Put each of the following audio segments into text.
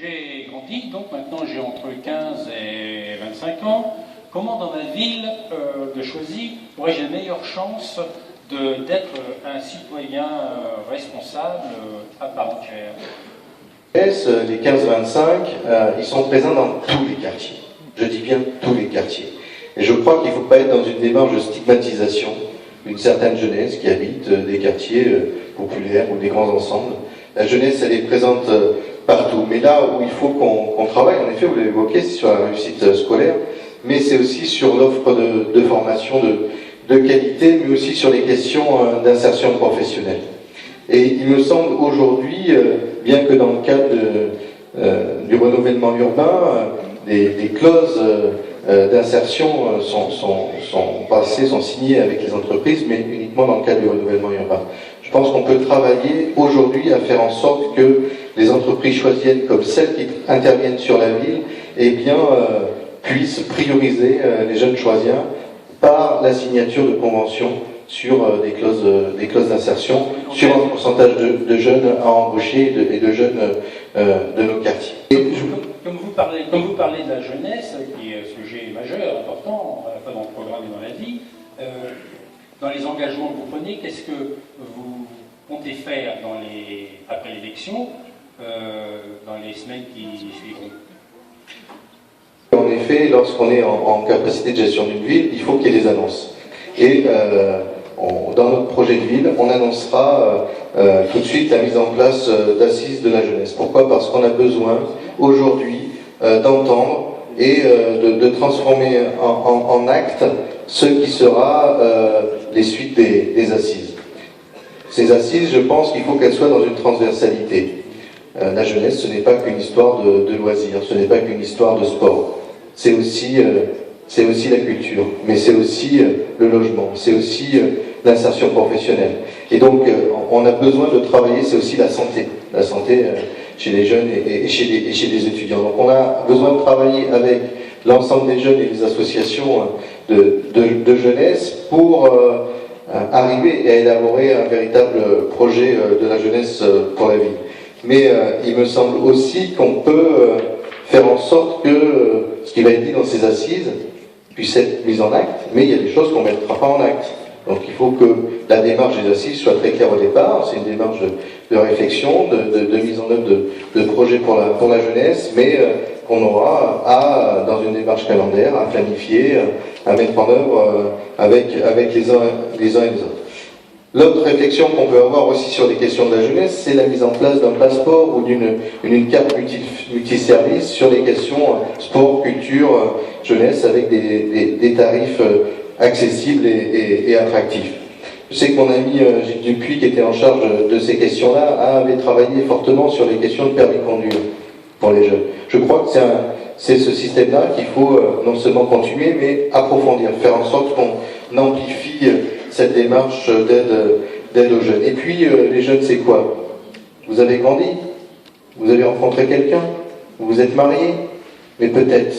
J'ai grandi, donc maintenant j'ai entre 15 et 25 ans. Comment dans ma ville de Choisy aurais-je la meilleure chance d'être un citoyen responsable à part entière? Les 15-25, ils sont présents dans tous les quartiers. Je dis bien tous les quartiers. Et je crois qu'il ne faut pas être dans une démarche de stigmatisation d'une certaine jeunesse qui habite des quartiers populaires ou des grands ensembles. La jeunesse, elle est présente partout. Mais là où il faut qu'on travaille, en effet, vous l'avez évoqué, c'est sur la réussite scolaire, mais c'est aussi sur l'offre de formation de qualité, mais aussi sur les questions d'insertion professionnelle. Et il me semble aujourd'hui, bien que dans le cadre du renouvellement urbain, des clauses d'insertion sont passées, sont signées avec les entreprises, mais uniquement dans le cadre du renouvellement urbain. Je pense qu'on peut travailler aujourd'hui à faire en sorte que les entreprises choisiennes, comme celles qui interviennent sur la ville, eh bien, puissent prioriser les jeunes choisiens par la signature de conventions sur des clauses d'insertion, sur un pourcentage de jeunes à embaucher et de jeunes de nos quartiers. Comme vous parlez de la jeunesse, qui est un sujet majeur, important, à la fois dans le programme et dans la vie, dans les engagements que vous prenez, qu'est-ce que vous comptez faire après l'élection, dans les semaines qui suivront? En effet, lorsqu'on est en capacité de gestion d'une ville, il faut qu'il y ait des annonces. Et dans notre projet de ville, on annoncera tout de suite la mise en place d'assises de la jeunesse. Pourquoi? Parce qu'on a besoin aujourd'hui d'entendre et de transformer en acte ce qui sera les suites des assises. Ces assises, je pense qu'il faut qu'elles soient dans une transversalité. La jeunesse, ce n'est pas qu'une histoire de loisirs, ce n'est pas qu'une histoire de sport. C'est aussi la culture, mais c'est aussi le logement, c'est aussi l'insertion professionnelle. Et donc, on a besoin de travailler, c'est aussi la santé chez les jeunes et chez les étudiants. Donc, on a besoin de travailler avec l'ensemble des jeunes et les associations de jeunesse pour arriver à élaborer un véritable projet de la jeunesse pour la ville. Mais il me semble aussi qu'on peut faire en sorte que ce qui va être dit dans ces assises puisse être mis en acte, mais il y a des choses qu'on ne mettra pas en acte. Donc il faut que la démarche des assises soit très claire au départ, c'est une démarche de réflexion, de mise en œuvre de projets pour la jeunesse, mais qu'on aura dans une démarche calendaire, à planifier, à mettre en œuvre avec les uns et les autres. L'autre réflexion qu'on peut avoir aussi sur les questions de la jeunesse, c'est la mise en place d'un passeport ou d'une carte multiservice sur les questions sport, culture, jeunesse, avec des tarifs accessibles et attractifs. Je sais que mon ami Gilles Dupuis, qui était en charge de ces questions-là, avait travaillé fortement sur les questions de permis de conduire pour les jeunes. Je crois que c'est ce système-là qu'il faut non seulement continuer, mais approfondir, faire en sorte qu'on amplifie cette démarche d'aide aux jeunes. Et puis, les jeunes, c'est quoi? Vous avez grandi, vous avez rencontré quelqu'un, vous vous êtes marié, mais peut-être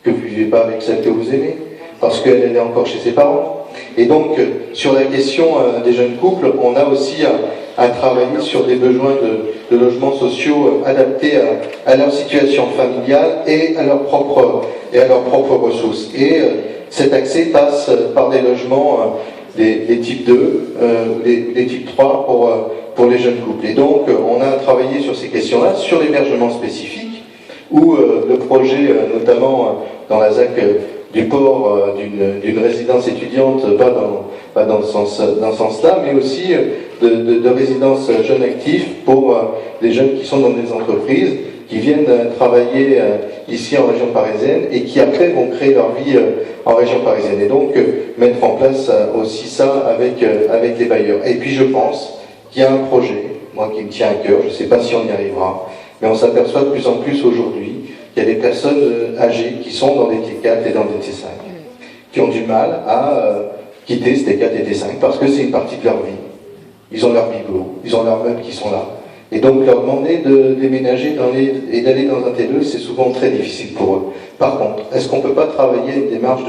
que vous ne vivez pas avec celle que vous aimez, parce qu'elle est encore chez ses parents. Et donc, sur la question des jeunes couples, on a aussi à travailler sur des besoins de logements sociaux adaptés à leur situation familiale et à leurs propres ressources. Et cet accès passe par des logements des types 2, des types 3 pour les jeunes couples. Et donc, on a travaillé sur ces questions-là, sur l'hébergement spécifique, où le projet, notamment dans la ZAC du port d'une résidence étudiante, pas dans ce sens-là, mais aussi de résidence jeunes actifs pour les jeunes qui sont dans des entreprises, qui viennent travailler ici en région parisienne et qui après vont créer leur vie en région parisienne. Et donc mettre en place aussi ça avec les bailleurs. Et puis je pense qu'il y a un projet, moi qui me tient à cœur, je ne sais pas si on y arrivera, mais on s'aperçoit de plus en plus aujourd'hui qu'il y a des personnes âgées qui sont dans des T4 et dans des T5, qui ont du mal à quitter ces T4 et T5 parce que c'est une partie de leur vie. Ils ont leur bibelot, ils ont leurs meubles qui sont là. Et donc leur demander de déménager et d'aller dans un T2, c'est souvent très difficile pour eux. Par contre, est-ce qu'on ne peut pas travailler une démarche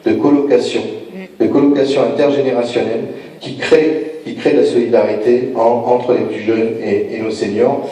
de colocation intergénérationnelle qui crée la solidarité entre les plus jeunes et nos seniors?